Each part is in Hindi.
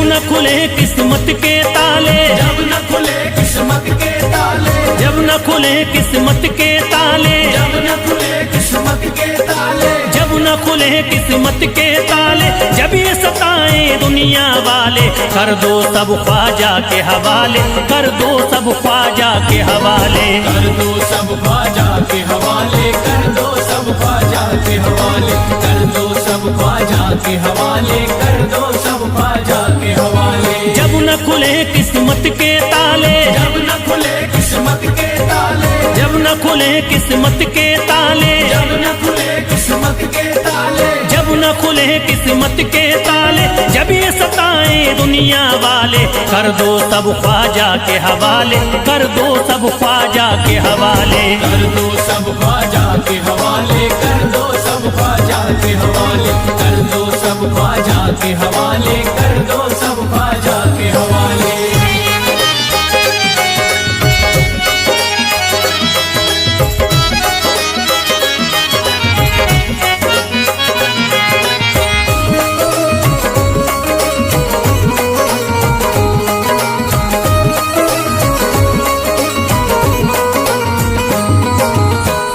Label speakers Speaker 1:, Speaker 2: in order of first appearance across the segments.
Speaker 1: न खुले किस्मत के ताले,
Speaker 2: जब न खुले किस्मत के ताले,
Speaker 1: जब न खुले किस्मत के ताले,
Speaker 2: जब न खुले किस्मत के ताले,
Speaker 1: जब न खुले किस्मत के ताले, जब ये सताए दुनिया वाले, कर दो सब ख्वाजा के हवाले, कर दो सब ख्वाजा के हवाले,
Speaker 2: कर दो सब ख्वाजा के हवाले, कर दो सब ख्वाजा के हवाले, कर दो सब ख्वाजा के हवाले, कर दो सब ख्वाजा के हवाले।
Speaker 1: जब न खुले किस्मत के ताले,
Speaker 2: जब न खुले किस्मत के ताले,
Speaker 1: जब न खुले किस्मत के ताले,
Speaker 2: जब न खुले किस्मत के ताले,
Speaker 1: जब न खुले किस्मत के ताले, जब ये सताए दुनिया वाले, कर दो सब ख्वाजा के हवाले, कर दो सब ख्वाजा के हवाले,
Speaker 2: कर दो सब ख्वाजा के हवाले, कर दो सब ख्वाजा के हवाले, कर दो सब ख्वाजा के हवाले, कर दो सब ख्वाजा के हवाले।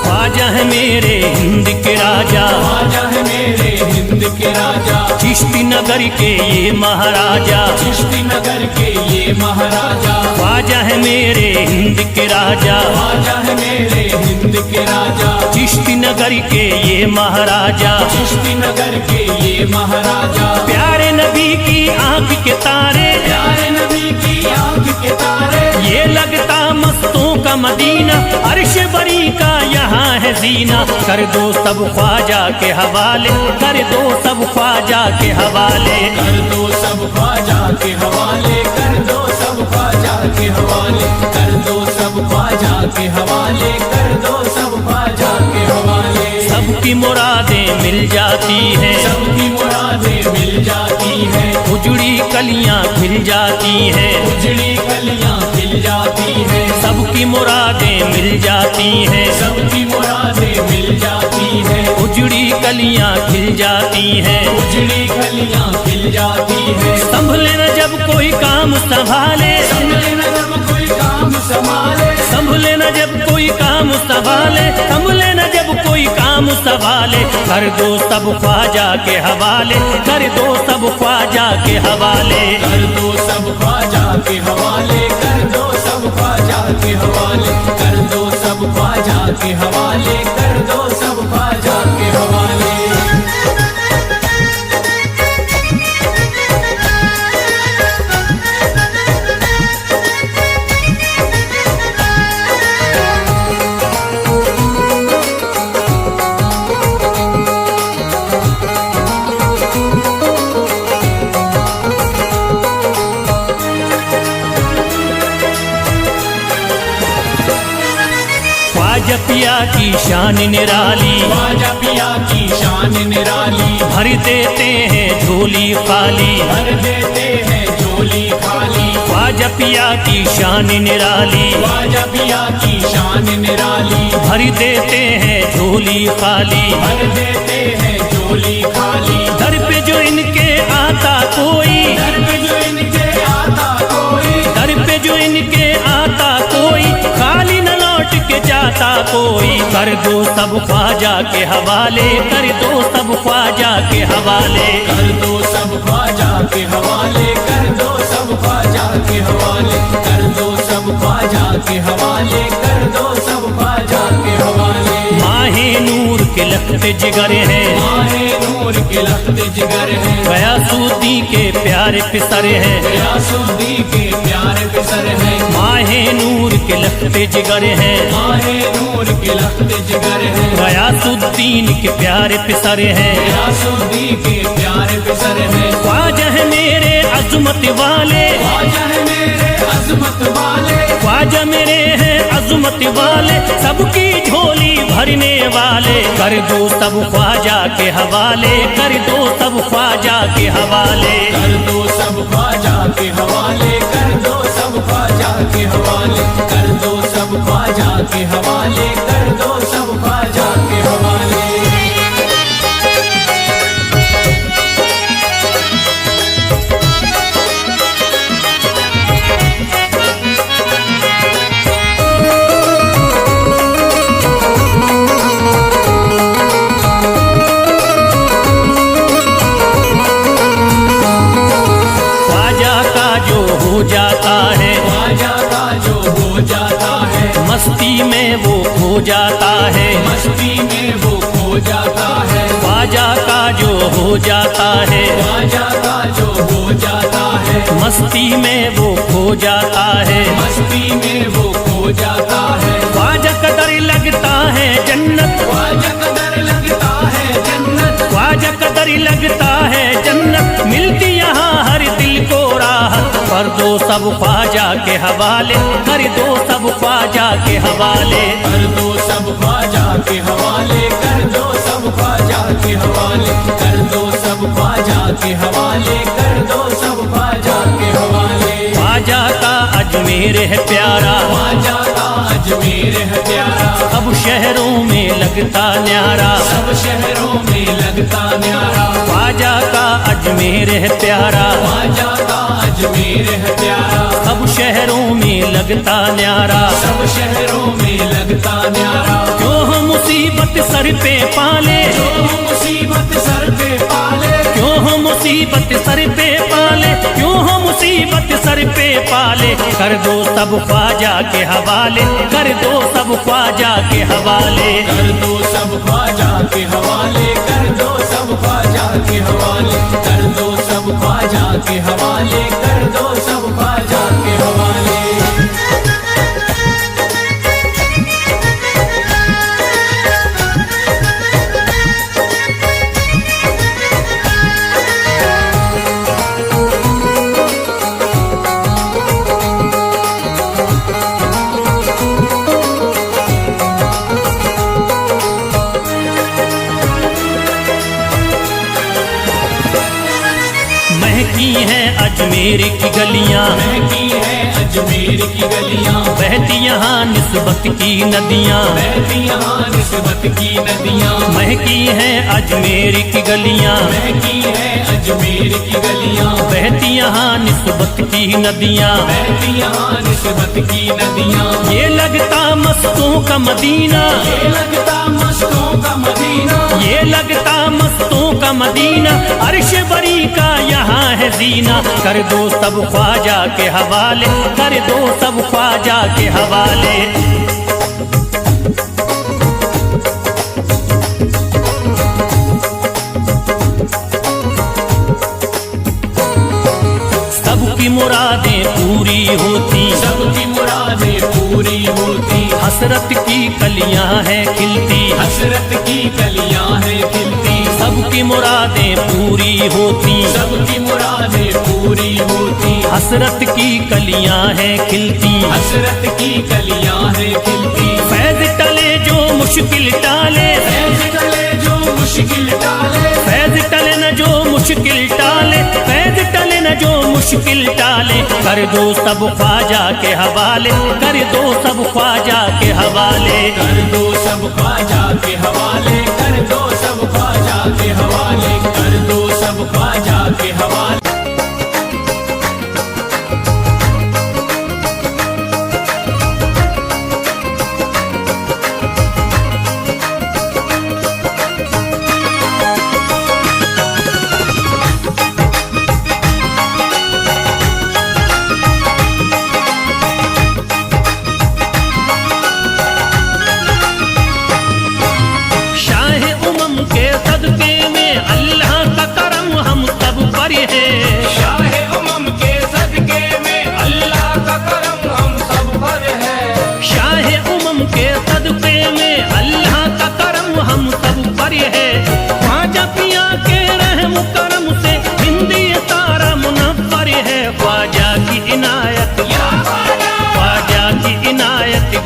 Speaker 1: ख्वाजा है मेरे हिंद के राजा,
Speaker 2: ख्वाजा है मेरे हिंद के राजा,
Speaker 1: चिश्ती नगर के ये महाराजा,
Speaker 2: चिश्ती नगर के ये महाराजा,
Speaker 1: ख्वाजा है मेरे हिंद के राजा,
Speaker 2: ख्वाजा है मेरे हिंद के राजा,
Speaker 1: चिश्ती नगर के ये महाराजा,
Speaker 2: चिश्ती नगर के ये महाराजा,
Speaker 1: प्यारे नबी की आंख के तारे,
Speaker 2: प्यारे नबी की आंख के तारे,
Speaker 1: ये लगता मस्तों का मदीना, अर्श बरी का यहाँ है जीना, कर दो सब ख्वाजा के हवाले, कर दो सब ख्वाजा के हवाले,
Speaker 2: कर दो सब ख्वाजा के हवाले, कर दो सब ख्वाजा के हवाले, कर दो सब ख्वाजा के हवाले, कर दो सब ख्वाजा के हवाले।
Speaker 1: सबकी मुरादें मिल जाती हैं,
Speaker 2: सबकी मुरादें मिल जाती हैं,
Speaker 1: उजड़ी कलियां खिल जाती हैं,
Speaker 2: उजड़ी कलियां खिल जाती हैं,
Speaker 1: सबकी मुरादें मिल जाती हैं,
Speaker 2: सबकी मुरादें मिल जाती हैं,
Speaker 1: उजड़ी कलियां खिल जाती हैं,
Speaker 2: उजड़ी कलियां खिल जाती हैं।
Speaker 1: संभले न जब कोई काम संभाले,
Speaker 2: संभले न जब कोई काम संभाले,
Speaker 1: संभले न जब कोई काम संभाले, संभले न जब कोई काम संभाले, कर दो सब ख्वाजा के हवाले, कर दो सब ख्वाजा के हवाले,
Speaker 2: कर दो सब ख्वाजा के हवाले, कर दो सब ख्वाजा के हवाले, कर दो सब ख्वाजा के हवाले, कर दो सब ख्वाजा के हवाले।
Speaker 1: ख्वाजा पिया की शान निराली,
Speaker 2: ख्वाजा पिया की शान निराली,
Speaker 1: भर देते हैं झोली खाली,
Speaker 2: भर देते हैं झोली खाली,
Speaker 1: ख्वाजा पिया की शान निराली,
Speaker 2: ख्वाजा पिया की शान निराली,
Speaker 1: भर देते हैं झोली खाली,
Speaker 2: भर देते हैं झोली खाली,
Speaker 1: दर पे जो इनके आता कोई,
Speaker 2: दर पे जो इनके आता कोई,
Speaker 1: दर पे जो इनके आता कोई, खाली न लौट के जाता कोई, कर दो सब ख्वाजा के हवाले, कर दो सब ख्वाजा के हवाले,
Speaker 2: कर दो सब ख्वाजा के हवाले, कर दो सब ख्वाजा के हवाले, कर दो सब ख्वाजा के हवाले, कर दो सब ख्वाजा के हवाले।
Speaker 1: माहे नूर के लखते जिगर हैं,
Speaker 2: माहे नूर के लखते जिगर हैं,
Speaker 1: गयासुद्दी के प्यारे पिसर हैं,
Speaker 2: गयासुद्दी के प्यारे पिसर हैं,
Speaker 1: माहे नूर के लखते जिगर हैं,
Speaker 2: माहे नूर के लखते जिगर हैं,
Speaker 1: गयासुद्दीन के प्यारे पिसर हैं,
Speaker 2: गयासुद्दी के प्यारे पिसर हैं।
Speaker 1: ख्वाजा है मेरे अजमत वाले,
Speaker 2: ख्वाजा है मेरे अजमत वाले,
Speaker 1: ख्वाजा मेरे हैं अजमत वाले, सबकी झोली भरने वाले, कर दो सब ख्वाजा के हवाले, कर दो सब ख्वाजा के हवाले,
Speaker 2: कर दो सब ख्वाजा के हवाले, कर दो सब ख्वाजा के हवाले, कर दो सब ख्वाजा के हवाले, कर दो सब ख्वाजा के हवाले।
Speaker 1: जाता है,
Speaker 2: मस्ती में वो खो जाता है,
Speaker 1: ख्वाजा का जो हो जाता है,
Speaker 2: ख्वाजा का जो हो जाता है,
Speaker 1: मस्ती में वो खो जाता है,
Speaker 2: मस्ती में वो खो जाता है,
Speaker 1: ख्वाजा कदर लगता है जन्नत,
Speaker 2: ख्वाजा कदर लगता है जन्नत,
Speaker 1: ख्वाजा कदर लगता है जन्नत, मिलती यहाँ हर दिल को राहत, कर दो सब ख्वाजा के हवाले, कर दो सब ख्वाजा के हवाले,
Speaker 2: कर दो सब ख्वाजा के हवाले, कर दो सब ख्वाजा के हवाले, कर दो सब ख्वाजा के हवाले, कर दो सब ख्वाजा के हवाले।
Speaker 1: ख्वाजा का अजमेर है प्यारा,
Speaker 2: ख्वाजा का अजमेर है प्यारा,
Speaker 1: सब शहरों में लगता न्यारा,
Speaker 2: सब शहरों में लगता न्यारा,
Speaker 1: ख्वाजा का अजमेर है प्यारा,
Speaker 2: ख्वाजा का अजमेर है प्यारा,
Speaker 1: सब शहरों में लगता न्यारा,
Speaker 2: सब शहरों में लगता न्यारा,
Speaker 1: क्यों हम मुसीबत सर पे पाले,
Speaker 2: जो मुसीबत सर पे पाले,
Speaker 1: क्यों हम मुसीबत सर पे पाले, क्यों हम मुसीबत सर पे पाले, कर दो सब ख्वाजा के हवाले, कर दो सब ख्वाजा के हवाले,
Speaker 2: कर दो सब ख्वाजा के हवाले, कर दो सब ख्वाजा के हवाले, कर दो सब ख्वाजा के हवाले, कर दो सब ख्वाजा के हवाले।
Speaker 1: महकी हैं अजमेर की गलियां,
Speaker 2: महकी है अजमेर की गलियां,
Speaker 1: बहती यहाँ निस्बत की नदियां,
Speaker 2: बहती यहाँ निस्बत की नदियां,
Speaker 1: महकी हैं अजमेर की गलियां,
Speaker 2: महकी है अजमेर की गलियां,
Speaker 1: बहती यहाँ निस्बत की नदियां,
Speaker 2: बहती यहाँ निस्बत की नदियां,
Speaker 1: ये लगता मस्तों का मदीना,
Speaker 2: ये लगता मस्तों का मदीना,
Speaker 1: ये लगता मस्तों का मदीना, अर्श बरी का यहाँ है जीना, कर दो सब ख्वाजा के हवाले, कर दो सब ख्वाजा के हवाले। सबकी मुरादें पूरी होती,
Speaker 2: सबकी मुरादें पूरी होती,
Speaker 1: हसरत की कलियां हैं खिलती,
Speaker 2: हसरत की कलियां हैं खिलती,
Speaker 1: सबकी मुरादें पूरी होती,
Speaker 2: सबकी मुरादें पूरी होती,
Speaker 1: हसरत की कलियां हैं खिलती,
Speaker 2: हसरत की कलियां हैं खिलती,
Speaker 1: फैज टले जो मुश्किल टाले,
Speaker 2: फैज टले जो मुश्किल टाले,
Speaker 1: फैज टले न जो मुश्किल टाले, फैज टले न जो मुश्किल टाले, कर दो सब ख्वाजा के हवाले, कर दो सब ख्वाजा के हवाले,
Speaker 2: कर दो सब ख्वाजा के हवाले, कर दो सब ख्वाजा के हवाले, कर दो सब ख्वाजा के हवाले।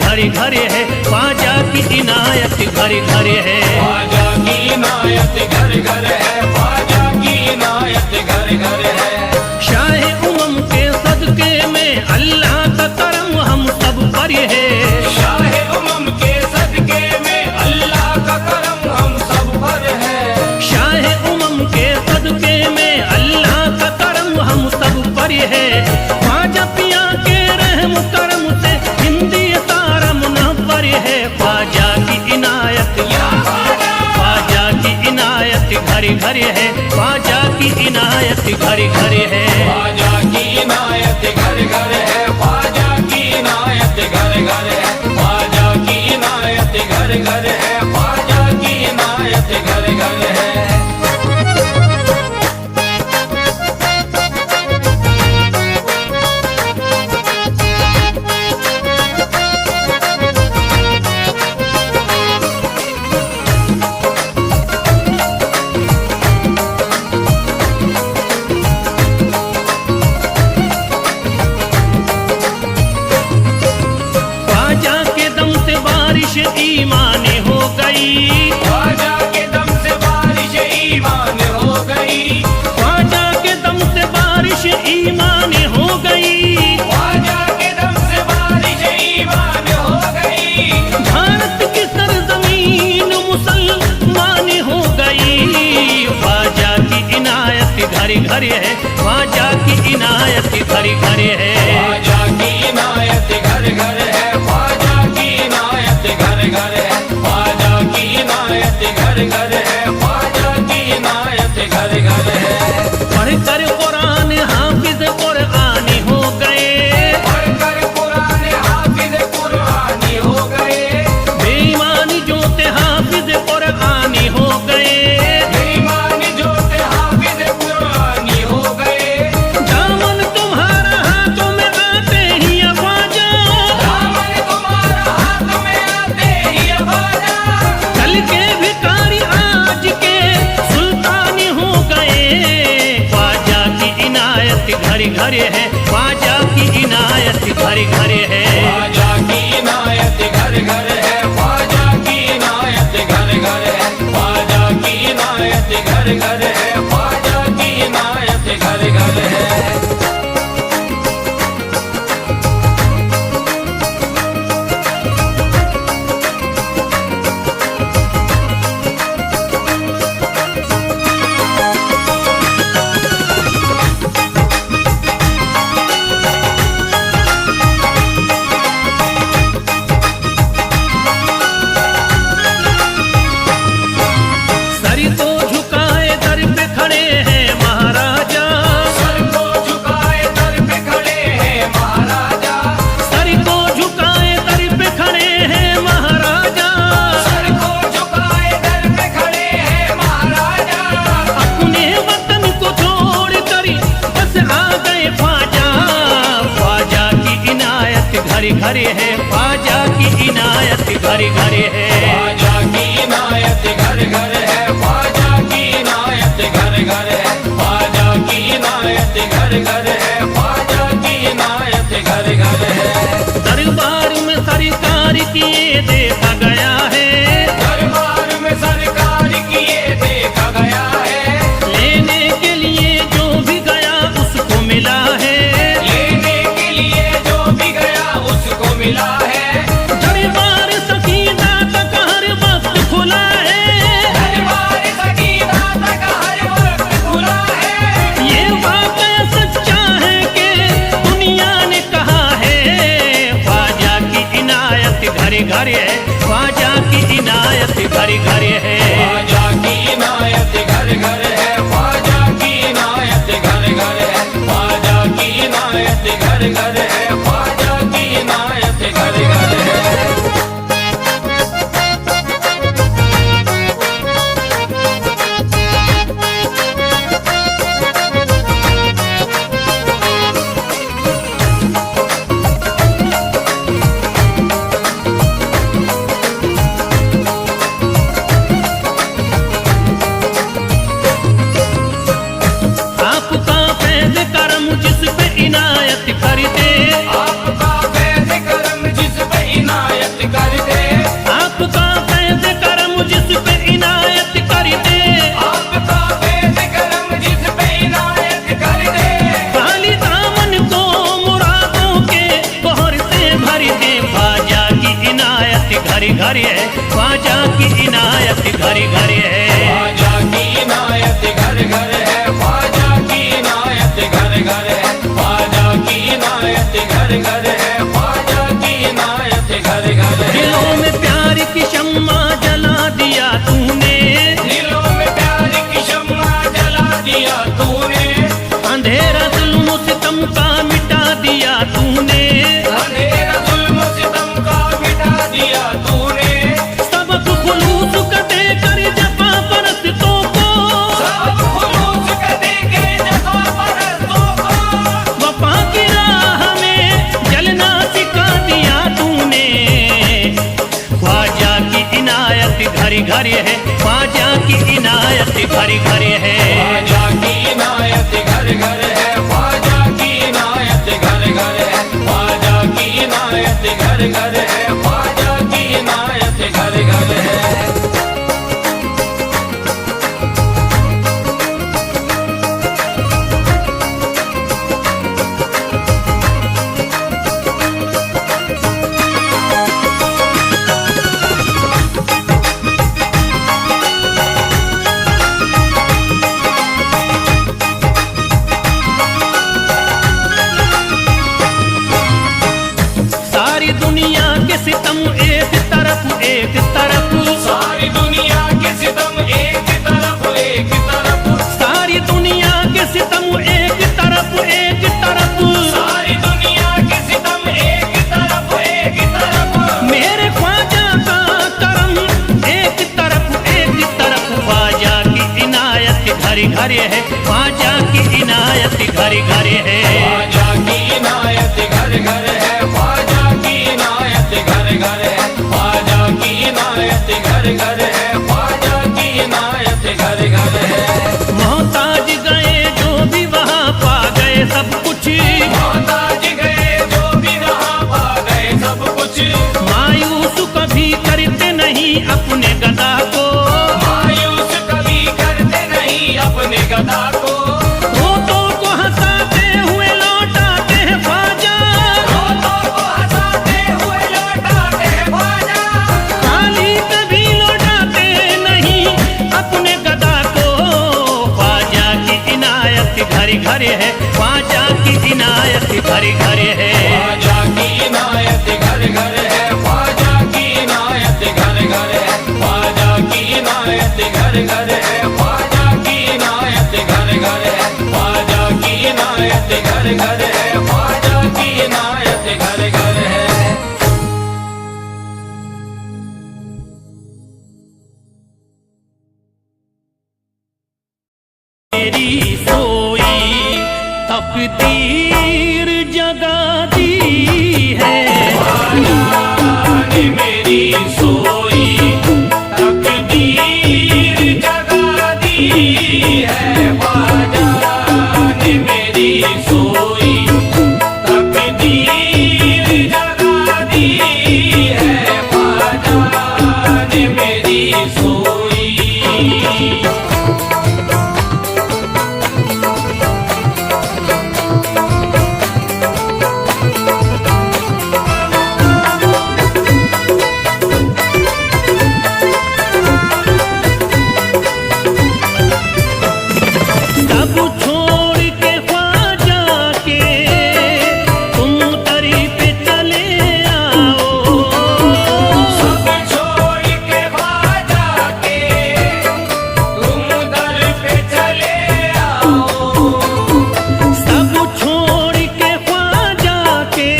Speaker 1: घरे घरे है, ख्वाजा की इनायत घरे घरे है,
Speaker 2: ख्वाजा की इनायत घर घर है, ख्वाजा की इनायत घर घर है।
Speaker 1: शाह उमम के सदके में अल्लाह का करम हम सब पर है,
Speaker 2: शाह उमम के सदके में अल्लाह का करम हम सब पर है,
Speaker 1: शाह उमम के सदके में अल्लाह का करम हम सब पर है, ख्वाजा पिया के रहम करम से हिंदी तारा मुनव्वर है, ख्वाजा की इनायत, ख्वाजा की इनायत घरे घरे है, ख्वाजा की इनायत घरे घरे है,
Speaker 2: ख्वाजा की इनायत घर घर है, ख्वाजा की इनायत घर घर है, ख्वाजा की इनायत
Speaker 1: घरी घरी है, ख्वाजा की इनायत घरी घरी है।
Speaker 2: ख्वाजा की इनायत घर घर है, ख्वाजा की इनायत घर घर है, ख्वाजा की इनायत घर घर है, ख्वाजा की इनायत घर घर है।
Speaker 1: पढ़कर कुरान हाफिज कुरानी हो गए,
Speaker 2: पढ़कर कुरान हाफिज कुरानी हो गए,
Speaker 1: बेईमानी जो थे हाफिज कुरानी हो गए,
Speaker 2: बेईमानी जो थे हाफिज कुरानी हो गए।
Speaker 1: दामन तुम्हारा हाथों में आते ही ख्वाजा,
Speaker 2: दामन तुम्हारा हाथ में आते ही ख्वाजा,
Speaker 1: कल के भिखारी आज के सुल्तानी हो गए। ख्वाजा की इनायत घरी घरी है, ख्वाजा की इनायत घरी घरी है।
Speaker 2: ख्वाजा की इनायत घर घर है, ख्वाजा की इनायत घर घर है, ख्वाजा की इनायत घर घर है, ख्वाजा की इनायत घर घर है।
Speaker 1: सर को झुकाए दर पे खड़े हैं महाराजा,
Speaker 2: सर को झुकाए दर पे खड़े हैं महाराजा,
Speaker 1: सर को झुकाए दर पे खड़े हैं महाराजा,
Speaker 2: सर को झुकाए दर पे खड़े हैं महाराजा।
Speaker 1: अपने वतन को छोड़ कर बस आ गए ख्वाजा। ख्वाजा की इनायत घरी घरी है, ख्वाजा की इनायत घरी घरी है।
Speaker 2: ख्वाजा की इनायत घर घर है, ख्वाजा की इनायत घर घर है, ख्वाजा की इनायत घर घर है, ख्वाजा की इनायत घर घर है।
Speaker 1: दरबार में सरकार किए देखा गया है,
Speaker 2: दरबार में सरकार किए देखा गया है,
Speaker 1: लेने के लिए जो भी गया उसको मिला है,
Speaker 2: लेने के लिए जो भी गया उसको मिला है।
Speaker 1: दरबार सकीना तक हर वक्त खुला है,
Speaker 2: दरबार सकीना तक हर वक्त खुला है।
Speaker 1: ये वाकया सच्चा है कि दुनिया ने कहा है। ख्वाजा की इनायत घरे घरे है, ख्वाजा की इनायत घरे घरे है।
Speaker 2: ख्वाजा की इनायत घर घर है, ख्वाजा की इनायत घर घर है, ख्वाजा की इनायत घर घर है, ख्वाजा की इनायत घर घर है।
Speaker 1: आपका फैज़ करम जिस पे इनायत कर दे,
Speaker 2: आपका फैज़ करम जिस पे इनायत कर दे,
Speaker 1: आपका फैज़ करम जिस पे इनायत कर दे,
Speaker 2: आपका फैज़ करम जिस पे इनायत कर दे।
Speaker 1: खाली दामन को मुरादों के बहर से भर दे। ख्वाजा की इनायत घरी घरी है, ख्वाजा की इनायत घरी घरी है।
Speaker 2: ख्वाजा की इनायत घर घर है, ख्वाजा की इनायत घर घर है, ख्वाजा की इनायत घर घर है, ख्वाजा की इनायत घर घर है।
Speaker 1: दिलों में प्यार की शम्मा जला दिया तूने,
Speaker 2: दिलों में प्यार की शम्मा जला दिया तूने,
Speaker 1: अंधेरा जुल्म सितम का मिटा दिया तूने,
Speaker 2: अंधेरा जुल्म सितम का मिटा दिया तूने।
Speaker 1: सबक खुलूस का देकर जफा परस्तों को,
Speaker 2: सब खुलूस का देके जफा परस्तों को,
Speaker 1: वफा की राह में जलना सिखा दिया तूने। ख्वाजा की इनायत घरी घरी है, ख्वाजा की इनायत घरी घरी है।
Speaker 2: ख्वाजा की इनायत घर घर है, ख्वाजा की इनायत घर घर है, ख्वाजा की इनायत घर घर है, ख्वाजा की इनायत घर घर है।
Speaker 1: घर घर है, ख्वाजा की इनायत घर घर है।
Speaker 2: ख्वाजा की इनायत घर घर है, ख्वाजा की इनायत घर घर है, ख्वाजा की इनायत घर घर है, ख्वाजा की इनायत घर घर है।
Speaker 1: मोहताज गए जो भी वहाँ पा गए सब कुछ,
Speaker 2: मोहताज गए जो भी वहाँ पा गए सब कुछ।
Speaker 1: मायूस कभी करते नहीं अपने गदा को,
Speaker 2: मायूस कभी करते नहीं अपने गदा को।
Speaker 1: रोतों को हंसाते हुए लौटाते हैं ख्वाजा,
Speaker 2: रोतों को हंसाते हुए लौटाते हैं ख्वाजा।
Speaker 1: खाली कभी लौटाते नहीं अपने गदा को। ख्वाजा की इनायत घर घर है, ख्वाजा की इनायत घर घर है।
Speaker 2: ख्वाजा की इनायत घर घर है, ख्वाजा की इनायत घर घर है, ख्वाजा की इनायत घर घर है, ख्वाजा की इनायत घर घर है, ख्वाजा की इनायत घर घर है, ख्वाजा की इनायत घर घर है।
Speaker 1: मेरी सोई तकदीर जगा दी है,
Speaker 2: ने मेरी सोई तकदीर जगा दी है, ख्वाजा ने मेरी सोई तकदीर जगा दी है, ख्वाजा ने मेरी सोई।
Speaker 1: सब छोड़ के ख्वाजा के तुम दरी पे चले आओ,
Speaker 2: सब छोड़ के ख्वाजा के तुम दर पे चले आओ।
Speaker 1: सब छोड़ के ख्वाजा के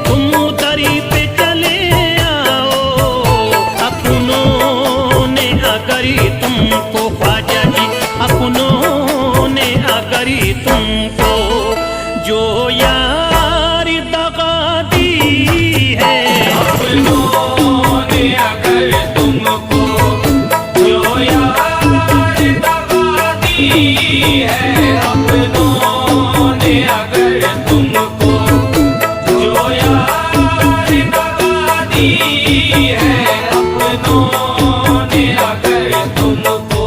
Speaker 1: तुम दरी पे चले आओ। अपनों ने अगर तुमको ख्वाजा जी, अपनों ने अगर तुमको जो यार दगा दी है,
Speaker 2: अपनों ने अगर तुमको जो यार दगा दी है, अपनों ने अगर तुमको जो यार दगा दी है, अपनों ने अगर तुमको।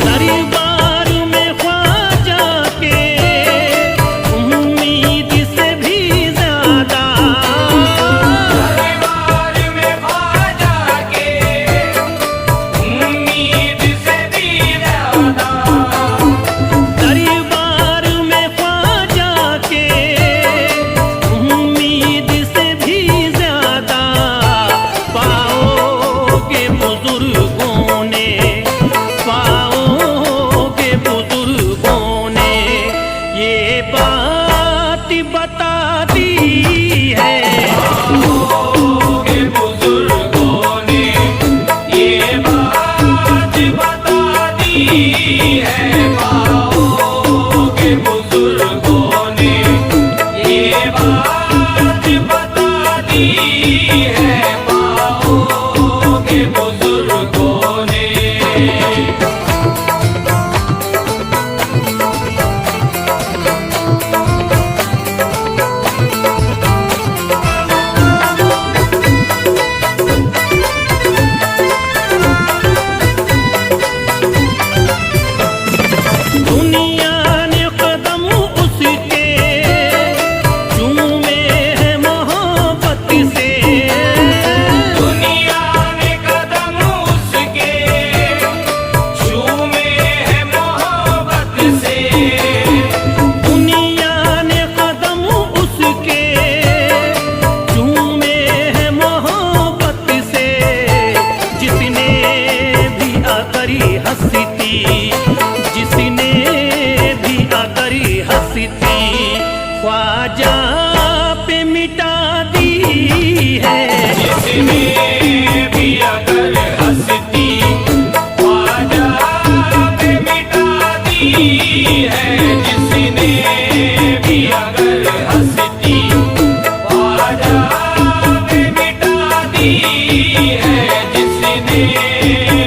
Speaker 1: दरबार में ख्वाजा के उम्मीद से भी ज्यादा,
Speaker 2: दरबार में ख्वाजा के उम्मीद से भी ज्यादा।
Speaker 1: दरबार में ख्वाजा के उम्मीद से भी ज्यादा पाओगे बुजुर्गों ने, पाओगे बुजुर्गों ने ये बात बता दी है।
Speaker 2: पाओगे बुजुर्गों ने ये बात बता दी है, पाओगे बुजुर्गों ने ये बात बता दी है, पाओगे बुजुर्गों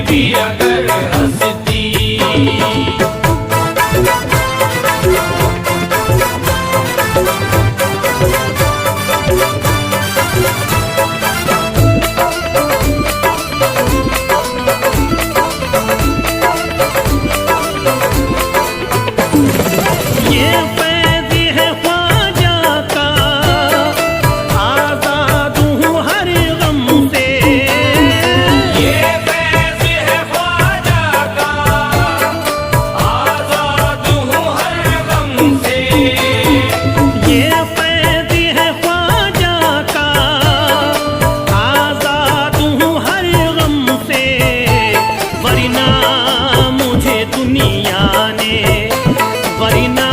Speaker 2: भी अगर हंसती।
Speaker 1: ये फैज़ है ख्वाजा का, आज़ाद हूँ हर गम से।
Speaker 2: ये फैज़ है ख्वाजा का, आज़ाद हूँ हर गम से।
Speaker 1: ये फैज़ है ख्वाजा का, आज़ाद हूँ हर गम से। वरना मुझे दुनिया ने, वरना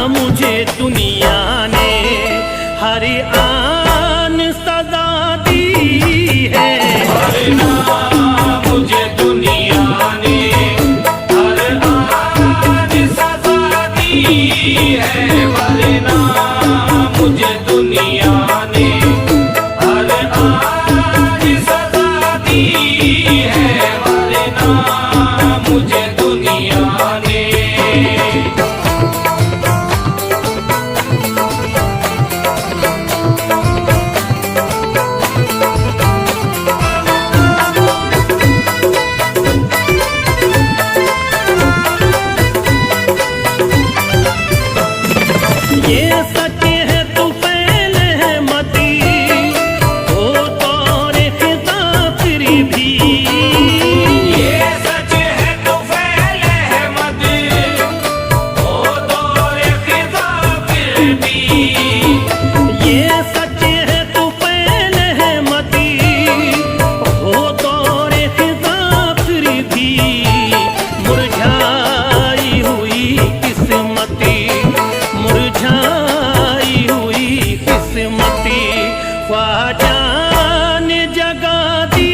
Speaker 1: मुझे दुनिया ने हर आन सजा दी है।
Speaker 2: वरना मुझे दुनिया ने हर आन सजा दी है। वरना मुझे दुनिया ने हर आन सजा दी है। वरना मुझे दुनिया ने।
Speaker 1: ये सच है तू पहले है मती, हो तौरे खिज़ा फिर भी।
Speaker 2: ये सच है तो फैले है मत, ओ दौरे खिज़ा फिर भी।
Speaker 1: ये सच है तू पहले है मती, हो दौरे खिज़ा फिर भी। मुरझाई हुई किस्मती, मुरझाई हुई किस्मती, ख्वाजा ने जगा दी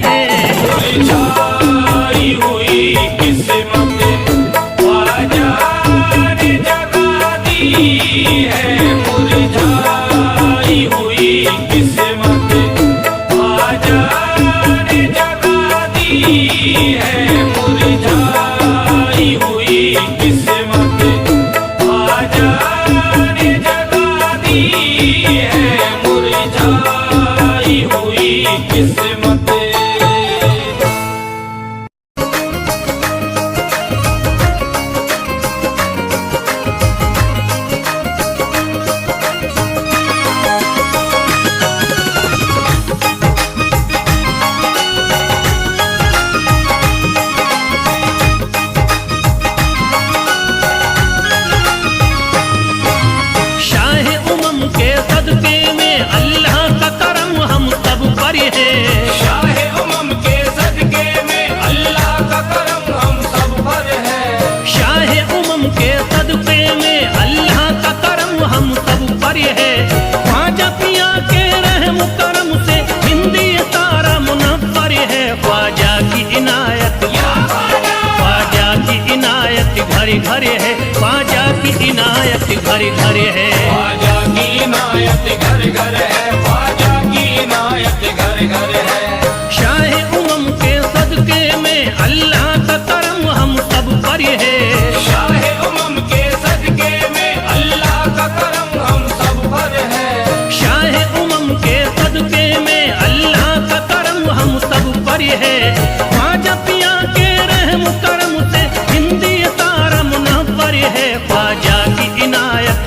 Speaker 1: है।
Speaker 2: मुरझाई हुई किस्मत ख्वाजा ने जगा दी है। मुरझाई हुई किस्मत ख्वाजा ने जगा दी है। मुरझाई हुई किस्मत ख्वाजा ने जगा दी है। मुरझाई हुई किस्मत।
Speaker 1: शाह उमम के सदके में अल्लाह का करम हम सब पर है।
Speaker 2: शाह उमम के सदके में अल्लाह का करम हम सब पर है।
Speaker 1: शाह उमम के सदके में अल्लाह का करम हम सब पर है। ख्वाजा पिया के रहम करम से हिंदी सारा मुनव्वर है। ख्वाजा की इनायत, ख्वाजा की इनायत घर घर है। ख्वाजा की इनायत घर घर है।
Speaker 2: ख्वाजा की इनायत घर घर है। ख्वाजा की इनायत घर घर है।
Speaker 1: शाह उमम के सदके में अल्लाह का करम हम सब पर है।
Speaker 2: शाह उमम के सदके में अल्लाह का करम हम सब पर है।
Speaker 1: शाह उमम के सदके में अल्लाह का करम हम सब पर है। ख्वाजा पिया के रहम करम से हिंदी सारा मुनव्वर है। ख्वाजा की इनायत,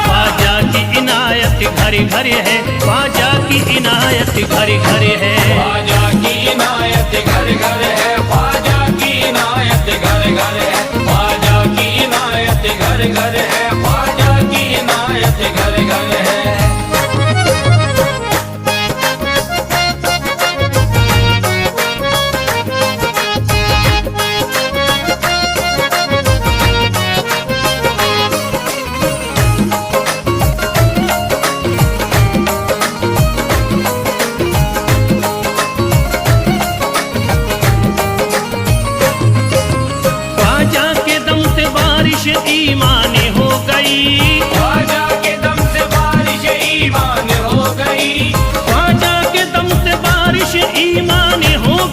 Speaker 1: ख्वाजा की इनायत घर घर है। ख्वाजा की इनायत घर घर है।
Speaker 2: ख्वाजा की इनायत घर घर है। ख्वाजा की इनायत घर घर है। ख्वाजा की इनायत घर घर है। ख्वाजा की इनायत घर घर है।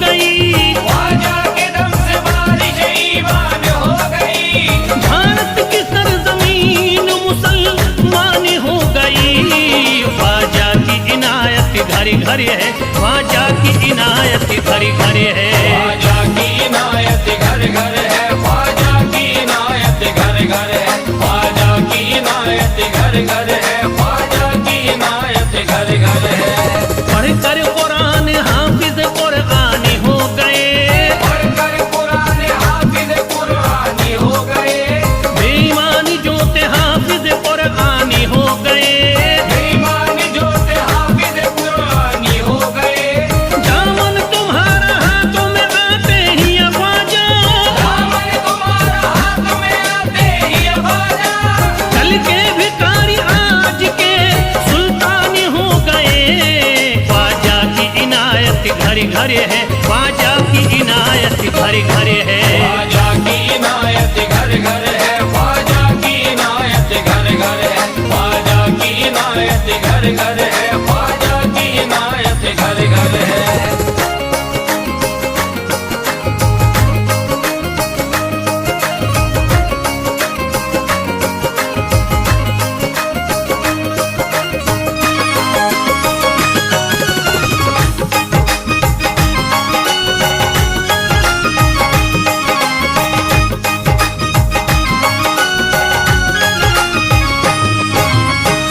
Speaker 1: गई,
Speaker 2: ख्वाजा के दम से बारिश ईमान हो गई,
Speaker 1: भारत की सरजमीन मुसलमान हो गई। ख्वाजा की इनायत घर घर है, ख्वाजा की इनायत घर घर है।
Speaker 2: ख्वाजा की इनायत घर घर है, ख्वाजा की इनायत घर घर है, ख्वाजा की इनायत घर घर है, ख्वाजा की इनायत घर घर है।
Speaker 1: पढ़कर कुरान हाफिज कुरानी हो गए,
Speaker 2: पढ़कर कुरान हाफिज कुरानी हो गए,
Speaker 1: बेईमान जो थे हाफिज कुरानी हो गए।
Speaker 2: बेईमान जो थे हाफिज कुरानी हो गए,
Speaker 1: दामन तुम्हारा हाथों में आते ही ख्वाजा,
Speaker 2: दामन तुम्हारा हाथ में आते ही ख्वाजा,
Speaker 1: कल के भिखारी आज के सुल्तान हो गए। ख्वाजा की इनायत घर घर है, ख्वाजा की इनायत घर घर है।
Speaker 2: ख्वाजा की इनायत घर घर है, ख्वाजा की इनायत घर घर है, ख्वाजा की इनायत घर घर है, ख्वाजा की इनायत घर घर है।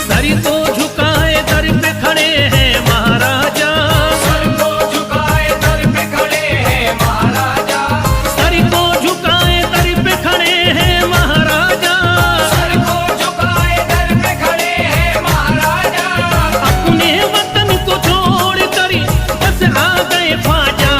Speaker 1: सर को झुकाए दर पे खड़े हैं महाराजा,
Speaker 2: सर को झुकाए दर पे खड़े हैं महाराजा,
Speaker 1: सर को झुकाए दर पे खड़े हैं महाराजा।
Speaker 2: सर को झुकाए दर पे खड़े हैं महाराजा,
Speaker 1: अपने वतन को छोड़ कर बस आ गए ख्वाजा।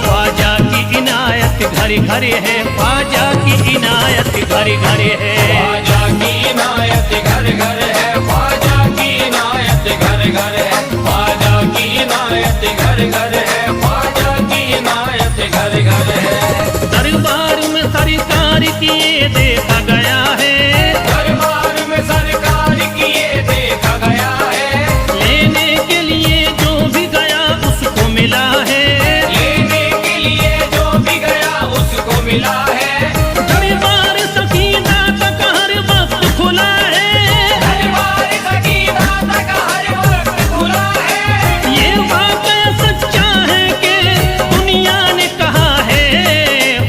Speaker 1: ख्वाजा की इनायत घर घर है, ख्वाजा की इनायत घर घर है।
Speaker 2: ख्वाजा की इनायत घर घर है, ख्वाजा की इनायत घर घर है, ख्वाजा की इनायत घर घर है, ख्वाजा की इनायत घर घर है।
Speaker 1: दरबार में सरकार किए देखा गया है,
Speaker 2: दरबार में सरकार किए देखा गया है,
Speaker 1: लेने के लिए जो भी गया उसको मिला है।
Speaker 2: लेने के लिए जो भी गया उसको मिला है।
Speaker 1: दरबार सकीना तक हर वक्त खुला है,
Speaker 2: दरबार सकीना तक हर वक्त खुला है।
Speaker 1: ये वाकया सच्चा है कि दुनिया ने कहा है।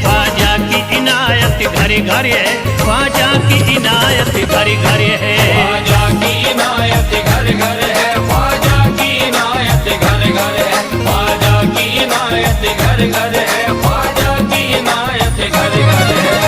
Speaker 1: ख्वाजा की इनायत घर घर है, ख्वाजा की इनायत घर घर है।
Speaker 2: ख्वाजा की इनायत घर घर है, ख्वाजा की इनायत घर घर है, ख्वाजा की इनायत घर घर है, ख्वाजा की इनायत घर घर है।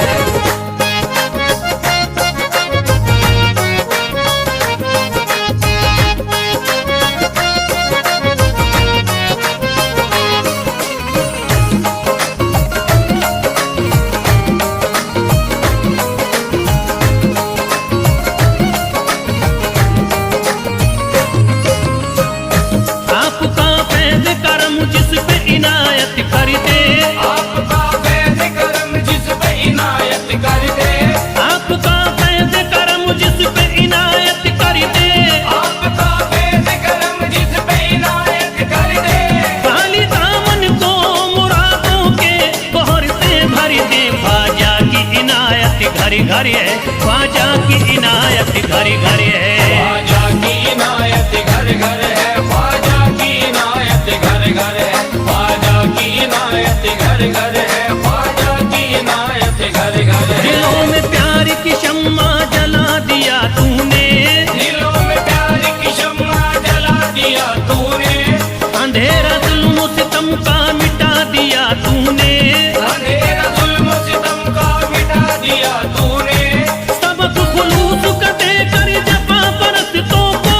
Speaker 1: आपका फैज़ करम जिस पे इनायत कर दे,
Speaker 2: आपका फैज़ करम जिस पे इनायत कर दे,
Speaker 1: आपका फैज़ करम जिस पे इनायत कर दे।
Speaker 2: आपका फैज़ करम जिस पे इनायत कर दे,
Speaker 1: खाली दामन को मुरादों के बहर से भर दे। ख्वाजा की इनायत घर घर है, ख्वाजा की इनायत घर घर है।
Speaker 2: ख्वाजा की इनायत घर घर है, ख्वाजा की इनायत घर घर है, ख्वाजा की इनायत घर घर है, ख्वाजा की इनायत घर घर है।
Speaker 1: दिलों में प्यार की शम्मा जला दिया तूने,
Speaker 2: दिलों में प्यार की शम्मा जला दिया तूने,
Speaker 1: अंधेरा जुल्म सितम का मिटा दिया तूने।
Speaker 2: अंधेरा जुल्म सितम का मिटा दिया तूने,
Speaker 1: सबक खुलूस का देकर जफा परस्तों को,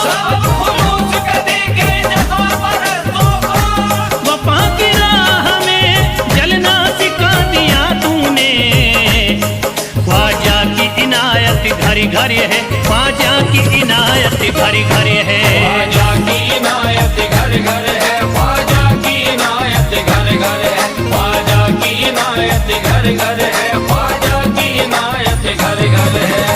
Speaker 2: सब खुलूस का देके जफा परस्तों को,
Speaker 1: वफा की राह में जलना सिखा दिया तूने। ख्वाजा की इनायत घर घर है, ख्वाजा की इनायत घर घर है।
Speaker 2: ख्वाजा की इनायत घर घर है, ख्वाजा की इनायत घर घर है, ख्वाजा की इनायत घर घर है, ख्वाजा की इनायत घर घर है।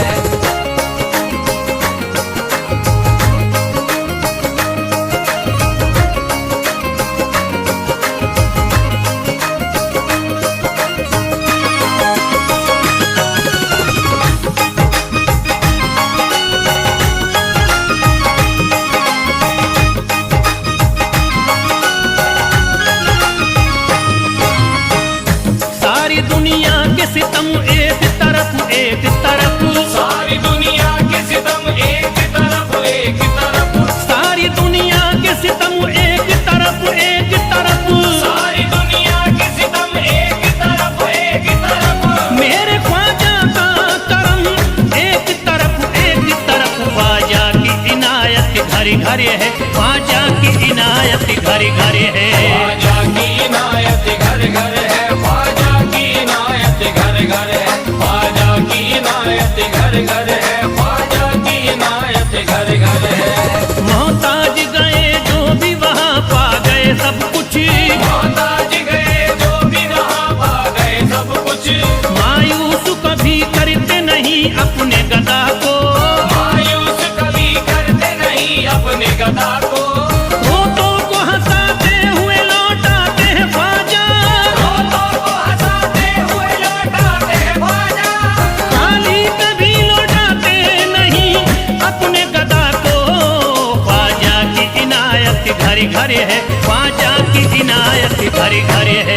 Speaker 2: मोहताज गए जो भी रहा पा गए सब कुछ।
Speaker 1: मायूस कभी करते नहीं अपने गदा को,
Speaker 2: मायूस कभी करते नहीं अपने गदा को।
Speaker 1: रोतों को हंसाते हुए लौटाते हैं ख्वाजा,
Speaker 2: रोतों को हंसाते हुए लौटाते हैं ख्वाजा।
Speaker 1: खाली कभी लौटाते नहीं अपने गदा को। ख्वाजा की इनायत घर घर है, ख्वाजा की इनायत घर घर है।